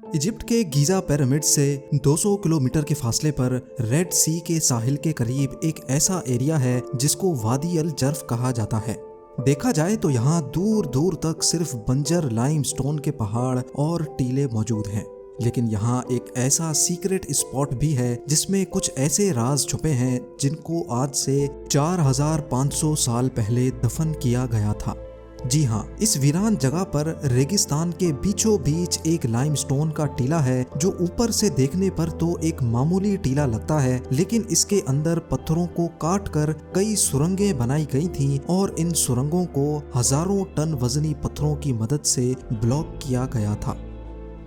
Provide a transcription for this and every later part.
Egypt के Giza pyramid से 200 kilometre के फासले पर रेड सी के साहिल के करीब एक ऐसा एरिया है जिसको वादी अल जर्फ कहा जाता है। देखा जाए तो यहाँ दूर दूर तक सिर्फ बंजर लाइमस्टोन के पहाड़ और टीले मौजूद हैं। लेकिन यहाँ एक ऐसा सीक्रेट स्पॉट भी है जिसमें कुछ ऐसे राज छुपे हैं जिनको आज से 4500 साल पहले दफन किया गया था। जी हाँ, इस वीरान जगह पर रेगिस्तान के बीचों बीच एक लाइमस्टोन का टीला है जो ऊपर से देखने पर तो एक मामूली टीला लगता है, लेकिन इसके अंदर पत्थरों को काट कर कई सुरंगें बनाई गई थीं और इन सुरंगों को हजारों टन वजनी पत्थरों की मदद से ब्लॉक किया गया था।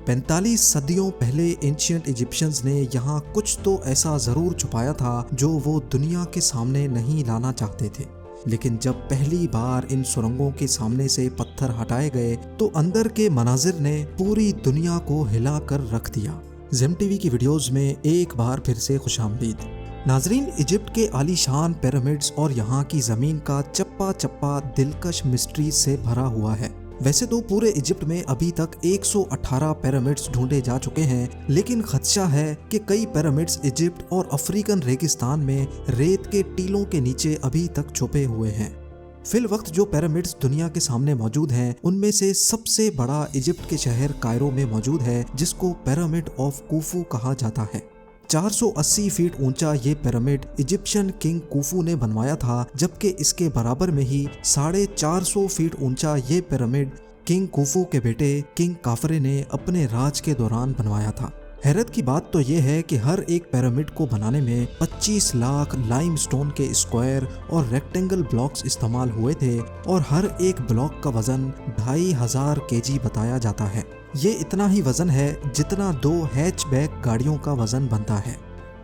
45 सदियों पहले एंशिएंट इजिप्शियंस ने यहाँ कुछ तो ऐसा जरूर छुपाया था जो वो दुनिया के सामने नहीं लाना चाहते थे। लेकिन जब पहली बार इन सुरंगों के सामने से पत्थर हटाए गए तो अंदर के मनाजिर ने पूरी दुनिया को हिला कर रख दिया। ज़ेम टीवी की वीडियोस में एक बार फिर से खुशामदीद। नाजरीन, इजिप्ट के आलीशान पिरामिड्स और यहाँ की जमीन का चप्पा चप्पा दिलकश मिस्ट्री से भरा हुआ है। वैसे तो पूरे इजिप्ट में अभी तक 118 पिरामिड्स ढूंढे जा चुके हैं, लेकिन खदशा है कि कई पिरामिड्स इजिप्ट और अफ्रीकन रेगिस्तान में रेत के टीलों के नीचे अभी तक छुपे हुए हैं। फिल वक्त जो पिरामिड्स दुनिया के सामने मौजूद हैं, उनमें से सबसे बड़ा इजिप्ट के शहर कायरो में मौजूद है, जिसको पिरामिड ऑफ कुफू कहा जाता है। 480 फीट ऊंचा ये पिरामिड इजिप्शियन किंग कुफू ने बनवाया था, जबकि इसके बराबर में ही 450 फीट ऊंचा ये पिरामिड किंग कुफू के बेटे किंग काफरे ने अपने राज के दौरान बनवाया था। हैरत की बात तो ये है कि हर एक पिरामिड को बनाने में 25 लाख लाइमस्टोन के स्क्वायर और रेक्टेंगल ब्लॉक्स इस्तेमाल हुए थे और हर एक ब्लॉक का वजन 2500 केजी बताया जाता है। ये इतना ही वजन है जितना 2 हैचबैक गाड़ियों का वजन बनता है।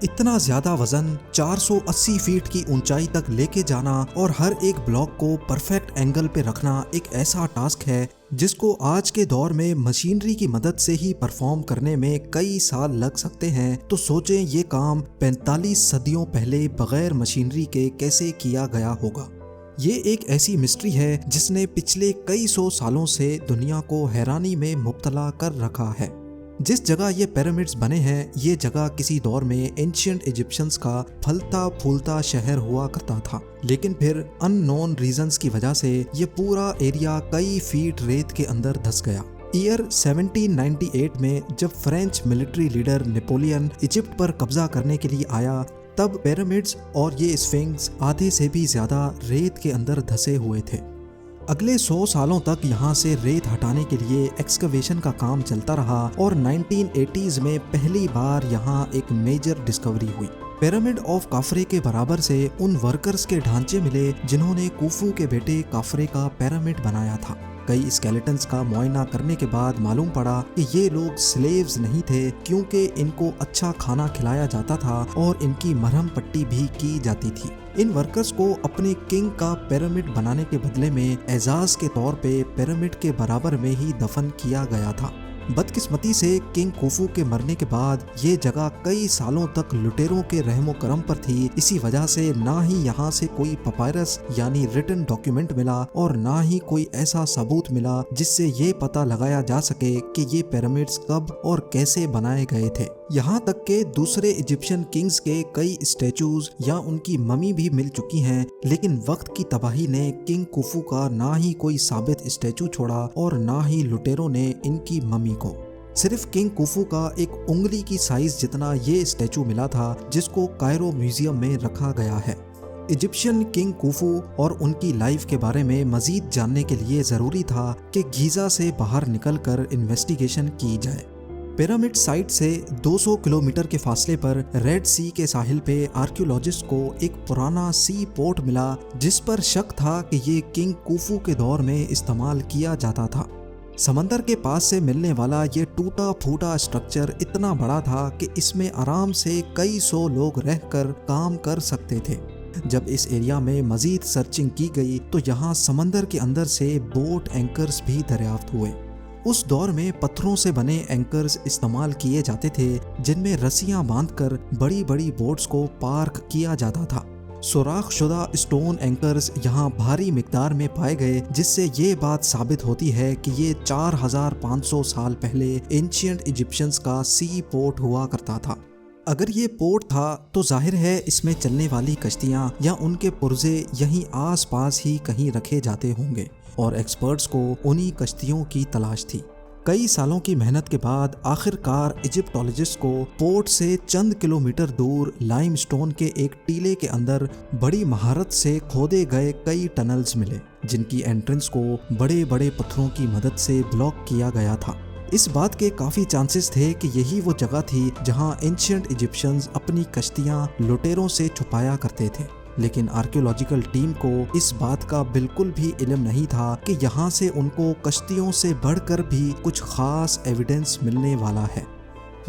इतना ज्यादा वजन 480 फीट की ऊंचाई तक लेके जाना और हर एक ब्लॉक को परफेक्ट एंगल पे रखना एक ऐसा टास्क है जिसको आज के दौर में मशीनरी की मदद से ही परफॉर्म करने में कई साल लग सकते हैं। तो सोचें ये काम 45 सदियों पहले बगैर मशीनरी के कैसे किया गया होगा। ये एक ऐसी मिस्ट्री है जिसने पिछले कई सौ सालों से दुनिया को हैरानी में मुब्तला कर रखा है। जिस जगह ये पिरामिड्स बने हैं, ये जगह किसी दौर में एंशिएंट इजिप्शियंस का फलता फूलता शहर हुआ करता था, लेकिन फिर अननोन रीजंस की वजह से ये पूरा एरिया कई फीट रेत के अंदर धंस गया। ईयर 1798 में जब French military leader Napoleon Egypt पर कब्जा करने के लिए आया, तब पिरामिड्स और ये स्फिंक्स आधे से भी ज्यादा रेत के अंदर धंसे हुए थे। अगले 100 सालों तक यहाँ से रेत हटाने के लिए एक्सकवेशन का काम चलता रहा और 1980s में पहली बार यहाँ एक मेजर डिस्कवरी हुई। पिरामिड ऑफ काफरे के बराबर से उन वर्कर्स के ढांचे मिले जिन्होंने कुफू के बेटे काफरे का पिरामिड बनाया था। कई स्केलेटन्स का मुआयना करने के बाद मालूम पड़ा कि ये लोग स्लेव्स नहीं थे, क्योंकि इनको अच्छा खाना खिलाया जाता था और इनकी मरहम पट्टी भी की जाती थी। इन वर्कर्स को अपने किंग का पिरामिड बनाने के बदले में एजाज के तौर पे पिरामिड के बराबर में ही दफन किया गया था। बदकिस्मती से किंग कुफू के मरने के बाद ये जगह कई सालों तक लुटेरों के रहमो करम पर थी। इसी वजह से ना ही यहाँ से कोई पपायरस यानी रिटन डॉक्यूमेंट मिला और ना ही कोई ऐसा सबूत मिला जिससे ये पता लगाया जा सके कि ये पिरामिड्स कब और कैसे बनाए गए थे। यहाँ तक के दूसरे इजिप्शियन किंग्स के कई स्टैचूज या उनकी ममी भी मिल चुकी हैं, लेकिन वक्त की तबाही ने किंग कुफू का ना ही कोई साबित स्टैचू छोड़ा और ना ही लुटेरों ने इनकी ममी को। सिर्फ किंग कुफू का एक उंगली की साइज जितना ये स्टैचू मिला था, जिसको कायरो म्यूजियम में रखा गया है। इजिप्शियन किंग कुफू और उनकी लाइफ के बारे में मजीद जानने के लिए जरूरी था कि गीजा से बाहर निकलकर इन्वेस्टिगेशन की जाए। पिरामिड साइट से 200 किलोमीटर के फासले पर रेड सी के साहिल पे आर्कियोलॉजिस्ट को एक पुराना सी पोर्ट मिला, जिस पर शक था कि ये किंग कुफू के दौर में इस्तेमाल किया जाता था। समंदर के पास से मिलने वाला ये टूटा फूटा स्ट्रक्चर इतना बड़ा था कि इसमें आराम से कई 100 लोग रहकर काम कर सकते थे। जब इस एरिया में मजीद सर्चिंग की गई तो यहाँ समंदर के अंदर से बोट एंकर्स भी दरियाफ्त हुए। उस दौर में पत्थरों से बने एंकर्स इस्तेमाल किए जाते थे, जिनमें रस्सियां बांधकर बड़ी बड़ी बोट्स को पार्क किया जाता था। सुराखशुदा स्टोन एंकर्स यहाँ भारी मिकदार में पाए गए, जिससे ये बात साबित होती है कि ये 4500 साल पहले एंशिएंट इजिप्शियंस का सी पोर्ट हुआ करता था। अगर ये पोर्ट था तो जाहिर है इसमें चलने वाली कश्तियाँ या उनके पुर्जे यहीं आसपास ही कहीं रखे जाते होंगे और एक्सपर्ट्स को उन्हीं कश्तियों की तलाश थी। कई सालों की मेहनत के बाद आखिरकार इजिप्टोलॉजिस्ट को पोर्ट से चंद किलोमीटर दूर लाइमस्टोन के एक टीले के अंदर बड़ी महारत से खोदे गए कई टनल्स मिले, जिनकी एंट्रेंस को बड़े बड़े पत्थरों की मदद से ब्लॉक किया गया था। इस बात के काफ़ी चांसेस थे कि यही वो जगह थी जहां एंशिएंट इजिप्शियंस अपनी कश्तियां लुटेरों से छुपाया करते थे, लेकिन आर्कियोलॉजिकल टीम को इस बात का बिल्कुल भी इल्म नहीं था कि यहाँ से उनको कश्तियों से बढ़कर भी कुछ खास एविडेंस मिलने वाला है।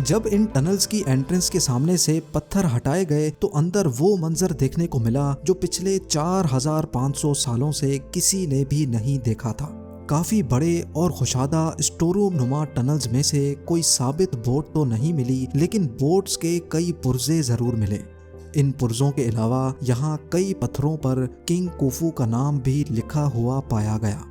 जब इन टनल्स की एंट्रेंस के सामने से पत्थर हटाए गए तो अंदर वो मंजर देखने को मिला जो पिछले 4500 सालों से किसी ने भी नहीं देखा था। काफी बड़े और खुशादा स्टोरूम नुमा टनल्स में से कोई साबित बोट तो नहीं मिली, लेकिन बोट्स के कई पुर्जे जरूर मिले। इन पुर्जों के अलावा यहाँ कई पत्थरों पर किंग कुफू का नाम भी लिखा हुआ पाया गया।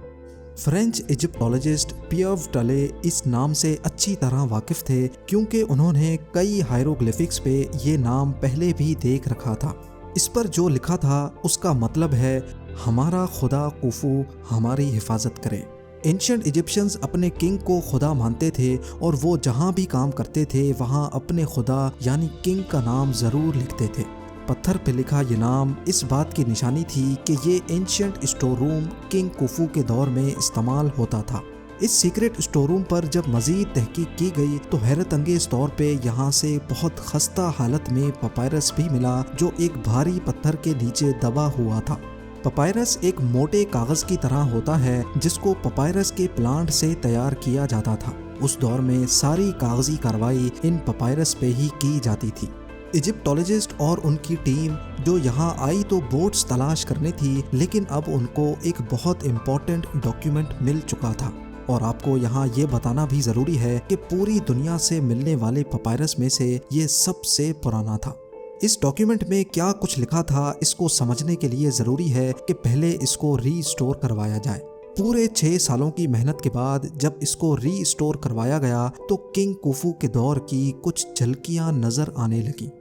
फ्रेंच इजिप्टोलॉजिस्ट पियर्व टले इस नाम से अच्छी तरह वाकिफ थे, क्योंकि उन्होंने कई हायरोग्लिफिक्स पे ये नाम पहले भी देख रखा था। इस पर जो लिखा था उसका मतलब है, हमारा खुदा कुफू हमारी हिफाजत करे। एंशिएंट इजिप्शियंस अपने किंग को खुदा मानते थे और वो जहाँ भी काम करते थे वहाँ अपने खुदा यानी किंग का नाम ज़रूर लिखते थे। पत्थर पे लिखा ये नाम इस बात की निशानी थी कि ये एंशिएंट स्टोर रूम किंग कुफू के दौर में इस्तेमाल होता था। इस सीक्रेट स्टोर रूम पर जब मज़ीद तहकीक की गई तो हैरत अंगेज़ तौर पे यहाँ से बहुत खस्ता हालत में पपायरस भी मिला, जो एक भारी पत्थर के नीचे दबा हुआ था। पपायरस एक मोटे कागज की तरह होता है जिसको पपायरस के प्लांट से तैयार किया जाता था। उस दौर में सारी कागजी कार्रवाई इन पपायरस पे ही की जाती थी। इजिप्टोलॉजिस्ट और उनकी टीम जो यहाँ आई तो बोट्स तलाश करने थी, लेकिन अब उनको एक बहुत इम्पोर्टेंट डॉक्यूमेंट मिल चुका था। और आपको यहाँ ये बताना भी ज़रूरी है कि पूरी दुनिया से मिलने वाले पपायरस में से ये सबसे पुराना था। इस डॉक्यूमेंट में क्या कुछ लिखा था इसको समझने के लिए ज़रूरी है कि पहले इसको रीस्टोर करवाया जाए। पूरे 6 सालों की मेहनत के बाद जब इसको रीस्टोर करवाया गया तो किंग कुफू के दौर की कुछ झलकियाँ नज़र आने लगी।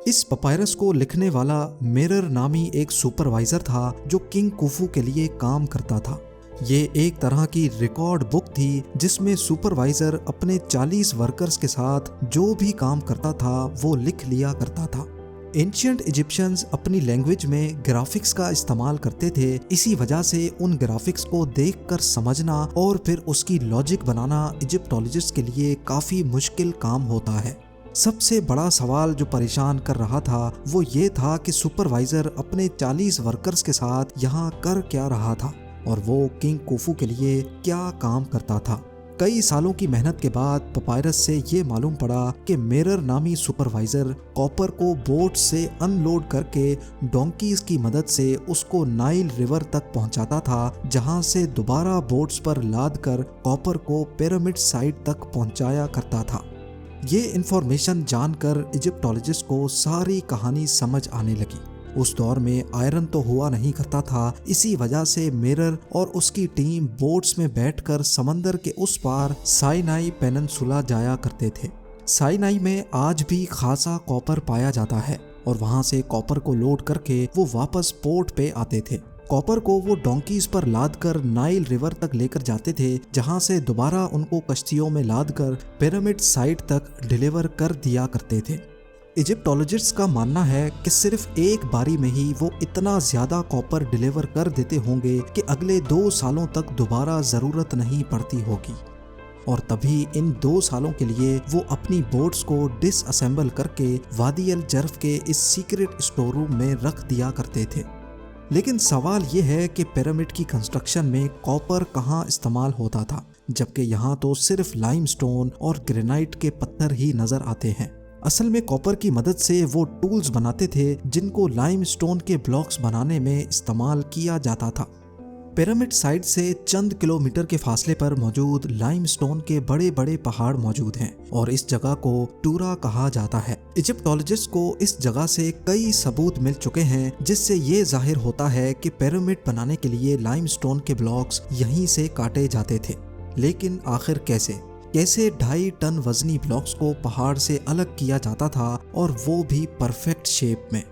इस पपायरस को लिखने वाला मिरर नामी एक सुपरवाइज़र था जो किंग कुफू के लिए काम करता था। ये एक तरह की रिकॉर्ड बुक थी जिसमें सुपरवाइज़र अपने 40 वर्कर्स के साथ जो भी काम करता था वो लिख लिया करता था। एंशिएंट इजिप्शियंस अपनी लैंग्वेज में ग्राफिक्स का इस्तेमाल करते थे, इसी वजह से उन ग्राफिक्स को देखकर समझना और फिर उसकी लॉजिक बनाना इजिप्टोलॉजिस्ट के लिए काफ़ी मुश्किल काम होता है। सबसे बड़ा सवाल जो परेशान कर रहा था वो ये था कि सुपरवाइज़र अपने 40 वर्कर्स के साथ यहाँ कर क्या रहा था और वो किंग कुफू के लिए क्या काम करता था। कई सालों की मेहनत के बाद पपायरस से ये मालूम पड़ा कि मिरर नामी सुपरवाइज़र कॉपर को बोट से अनलोड करके डोंकीज की मदद से उसको नाइल रिवर तक पहुंचाता था, जहां से दोबारा बोट्स पर लाद कर कॉपर को पिरामिड साइट तक पहुंचाया करता था। ये इंफॉर्मेशन जानकर इजिप्टोलॉजिस्ट को सारी कहानी समझ आने लगी। उस दौर में आयरन तो हुआ नहीं करता था, इसी वजह से मिरर और उसकी टीम बोट्स में बैठकर समंदर के उस पार साइनाई पेनिनसुला जाया करते थे। साइनाई में आज भी खासा कॉपर पाया जाता है और वहां से कॉपर को लोड करके वो वापस पोर्ट पे आते थे। कॉपर को वो डोंकीज पर लाद कर नाइल रिवर तक लेकर जाते थे, जहां से दोबारा उनको कश्तियों में लाद कर पिरामिड साइट तक डिलीवर कर दिया करते थे। इजिप्टोलॉजिस्ट्स का मानना है कि सिर्फ एक बारी में ही वो इतना ज़्यादा कॉपर डिलीवर कर देते होंगे कि अगले 2 सालों तक दोबारा ज़रूरत नहीं पड़ती होगी। और तभी इन 2 सालों के लिए वो अपनी बोट्स को डिसअसेंबल करके वादी अल जर्फ के इस सीक्रेट स्टोर रूम में रख दिया करते थे। लेकिन सवाल ये है कि पिरामिड की कंस्ट्रक्शन में कॉपर कहाँ इस्तेमाल होता था, जबकि यहाँ तो सिर्फ लाइमस्टोन और ग्रेनाइट के पत्थर ही नज़र आते हैं। असल में कॉपर की मदद से वो टूल्स बनाते थे जिनको लाइमस्टोन के ब्लॉक्स बनाने में इस्तेमाल किया जाता था। पिरामिड साइट से चंद किलोमीटर के फासले पर मौजूद लाइमस्टोन के बड़े बड़े पहाड़ मौजूद हैं और इस जगह को टूरा कहा जाता है। इजिप्टोलॉजिस्ट को इस जगह से कई सबूत मिल चुके हैं जिससे ये जाहिर होता है कि पिरामिड बनाने के लिए लाइमस्टोन के ब्लॉक्स यहीं से काटे जाते थे। लेकिन आखिर कैसे 2.5 टन वजनी ब्लॉक्स को पहाड़ से अलग किया जाता था और वो भी परफेक्ट शेप में?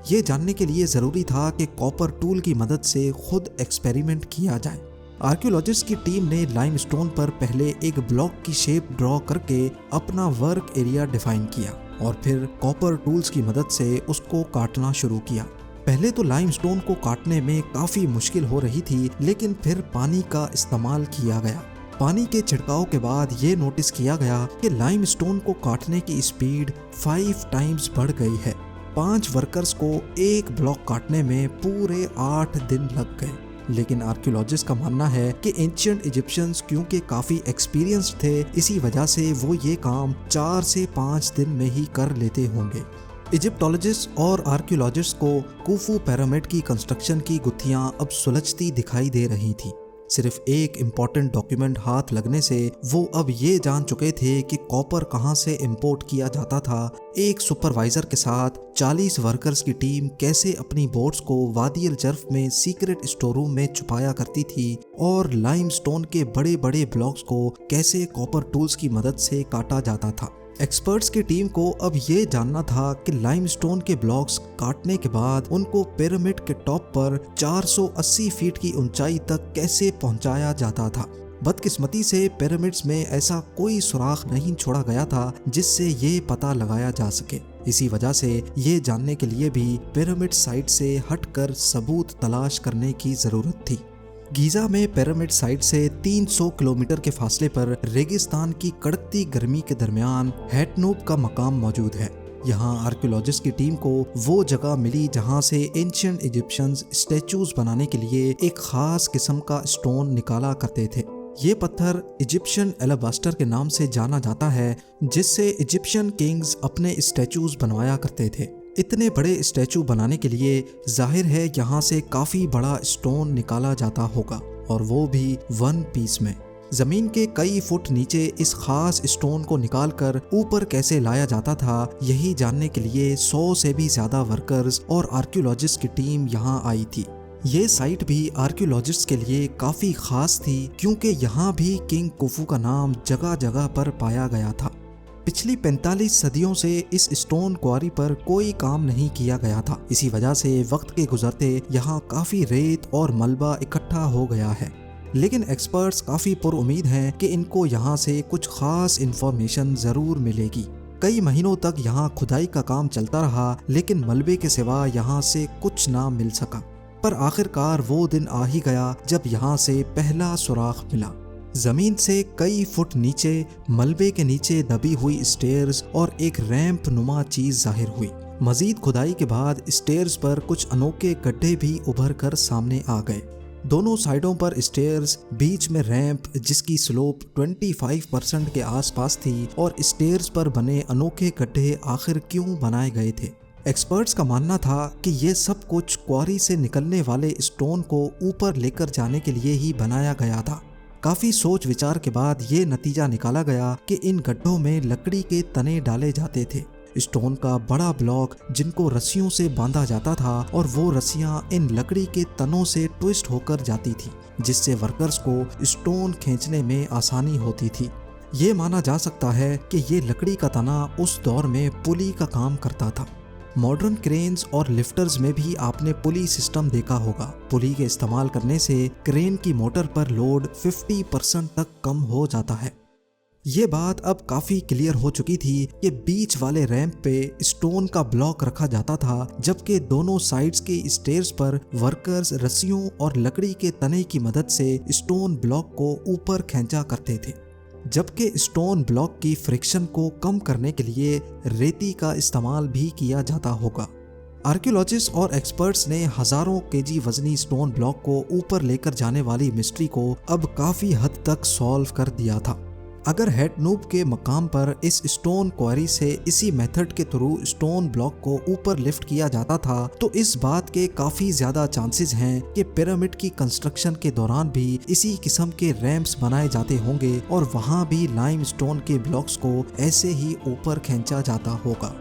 ये जानने के लिए ज़रूरी था कि कॉपर टूल की मदद से खुद एक्सपेरिमेंट किया जाए। आर्कियोलॉजिस्ट की टीम ने लाइमस्टोन पर पहले एक ब्लॉक की शेप ड्रॉ करके अपना वर्क एरिया डिफाइन किया और फिर कॉपर टूल्स की मदद से उसको काटना शुरू किया। पहले तो लाइमस्टोन को काटने में काफ़ी मुश्किल हो रही थी, लेकिन फिर पानी का इस्तेमाल किया गया। पानी के छिड़काव के बाद ये नोटिस किया गया कि लाइमस्टोन को काटने की स्पीड 5 टाइम्स बढ़ गई है। 5 वर्कर्स को एक ब्लॉक काटने में पूरे 8 दिन लग गए। लेकिन आर्कियोलॉजिस्ट का मानना है कि एंशिएंट इजिप्शियंस क्योंकि काफ़ी एक्सपीरियंस्ड थे, इसी वजह से वो ये काम 4 से 5 दिन में ही कर लेते होंगे। इजिप्टोलॉजिस्ट और आर्कियोलॉजिस्ट को कुफू पिरामिड की कंस्ट्रक्शन की गुत्थियां अब सुलझती दिखाई दे रही थी। सिर्फ एक इम्पॉर्टेंट डॉक्यूमेंट हाथ लगने से वो अब ये जान चुके थे कि कॉपर कहाँ से इंपोर्ट किया जाता था। एक सुपरवाइजर के साथ 40 वर्कर्स की टीम कैसे अपनी बोट्स को वादी अल जर्फ में सीक्रेट स्टोर रूम में छुपाया करती थी और लाइमस्टोन के बड़े बड़े ब्लॉक्स को कैसे कॉपर टूल्स की मदद से काटा जाता था। एक्सपर्ट्स की टीम को अब ये जानना था कि लाइमस्टोन के ब्लॉक्स काटने के बाद उनको पिरामिड के टॉप पर 480 फीट की ऊंचाई तक कैसे पहुंचाया जाता था। बदकिस्मती से पिरामिड्स में ऐसा कोई सुराख नहीं छोड़ा गया था जिससे ये पता लगाया जा सके। इसी वजह से ये जानने के लिए भी पिरामिड साइट से हटकर सबूत तलाश करने की जरूरत थी। गीजा में पिरामिड साइट से 300 किलोमीटर के फासले पर रेगिस्तान की कड़कती गर्मी के दरमियान हैटनूब का मकाम मौजूद है। यहाँ आर्कियोलॉजिस्ट की टीम को वो जगह मिली जहाँ से एंशिएंट इजिप्शियंस स्टैचूज बनाने के लिए एक खास किस्म का स्टोन निकाला करते थे। ये पत्थर इजिप्शियन एलाबास्टर के नाम से जाना जाता है, जिससे इजिप्शियन किंग्स अपने स्टैचूज बनवाया करते थे। इतने बड़े स्टैचू बनाने के लिए जाहिर है यहाँ से काफ़ी बड़ा स्टोन निकाला जाता होगा, और वो भी 1 पीस में। जमीन के कई फुट नीचे इस खास स्टोन को निकालकर ऊपर कैसे लाया जाता था, यही जानने के लिए 100 से भी ज्यादा वर्कर्स और आर्कियोलॉजिस्ट की टीम यहाँ आई थी। ये साइट भी आर्कियोलॉजिस्ट के लिए काफ़ी खास थी क्योंकि यहाँ भी किंग कुफू का नाम जगह जगह पर पाया गया था। पिछली 45 सदियों से इस स्टोन क्वारी पर कोई काम नहीं किया गया था। इसी वजह से वक्त के गुजरते यहाँ काफ़ी रेत और मलबा इकट्ठा हो गया है। लेकिन एक्सपर्ट्स काफ़ी पुरुमीद हैं कि इनको यहाँ से कुछ खास इन्फॉर्मेशन ज़रूर मिलेगी। कई महीनों तक यहाँ खुदाई का काम चलता रहा, लेकिन मलबे के सिवा यहाँ से कुछ ना मिल सका। पर आखिरकार वो दिन आ ही गया जब यहाँ से पहला सुराख मिला। जमीन से कई फुट नीचे मलबे के नीचे दबी हुई स्टेयर्स और एक रैंप नुमा चीज जाहिर हुई। मजीद खुदाई के बाद स्टेयर्स पर कुछ अनोखे गड्ढे भी उभर कर सामने आ गए। दोनों साइडों पर स्टेयर्स, बीच में रैंप जिसकी स्लोप 25% के आसपास थी, और स्टेयर्स पर बने अनोखे गड्ढे आखिर क्यों बनाए गए थे। एक्सपर्ट्स का मानना था कि ये सब कुछ क्वारी से निकलने वाले स्टोन को ऊपर लेकर जाने के लिए ही बनाया गया था। काफ़ी सोच विचार के बाद ये नतीजा निकाला गया कि इन गड्ढों में लकड़ी के तने डाले जाते थे। स्टोन का बड़ा ब्लॉक जिनको रस्सियों से बांधा जाता था, और वो रस्सियां इन लकड़ी के तनों से ट्विस्ट होकर जाती थी, जिससे वर्कर्स को स्टोन खींचने में आसानी होती थी। ये माना जा सकता है कि ये लकड़ी का तना उस दौर में पुली का काम करता था। मॉडर्न क्रेन्स और लिफ्टर्स में भी आपने पुली सिस्टम देखा होगा। पुली के इस्तेमाल करने से क्रेन की मोटर पर लोड 50% तक कम हो जाता है। ये बात अब काफ़ी क्लियर हो चुकी थी कि बीच वाले रैंप पे स्टोन का ब्लॉक रखा जाता था, जबकि दोनों साइड्स के स्टेयर्स पर वर्कर्स रस्सियों और लकड़ी के तने की मदद से स्टोन ब्लॉक को ऊपर खींचा करते थे। जबकि स्टोन ब्लॉक की फ्रिक्शन को कम करने के लिए रेती का इस्तेमाल भी किया जाता होगा। आर्कियोलॉजिस्ट और एक्सपर्ट्स ने हजारों केजी वजनी स्टोन ब्लॉक को ऊपर लेकर जाने वाली मिस्ट्री को अब काफ़ी हद तक सॉल्व कर दिया था। अगर हेटनूब के मकाम पर इस स्टोन क्वारी से इसी मेथड के थ्रू स्टोन ब्लॉक को ऊपर लिफ्ट किया जाता था तो इस बात के काफी ज्यादा चांसेस हैं कि पिरामिड की कंस्ट्रक्शन के दौरान भी इसी किस्म के रैंप्स बनाए जाते होंगे और वहां भी लाइमस्टोन के ब्लॉक्स को ऐसे ही ऊपर खींचा जाता होगा।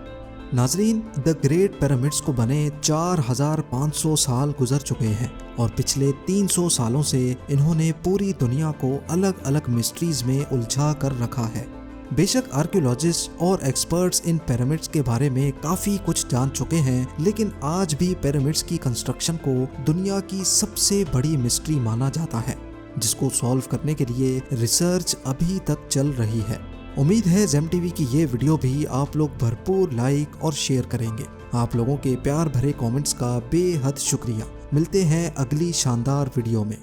नाजरीन, द ग्रेट पिरामिड्स को बने 4500 साल गुजर चुके हैं और पिछले 300 सालों से इन्होंने पूरी दुनिया को अलग अलग मिस्ट्रीज में उलझा कर रखा है। बेशक आर्कियोलॉजिस्ट और एक्सपर्ट्स इन पिरामिड्स के बारे में काफ़ी कुछ जान चुके हैं, लेकिन आज भी पिरामिड्स की कंस्ट्रक्शन को दुनिया की सबसे बड़ी मिस्ट्री माना जाता है, जिसको सॉल्व करने के लिए रिसर्च अभी तक चल रही है। उम्मीद है जेम टीवी की ये वीडियो भी आप लोग भरपूर लाइक और शेयर करेंगे। आप लोगों के प्यार भरे कमेंट्स का बेहद शुक्रिया। मिलते हैं अगली शानदार वीडियो में।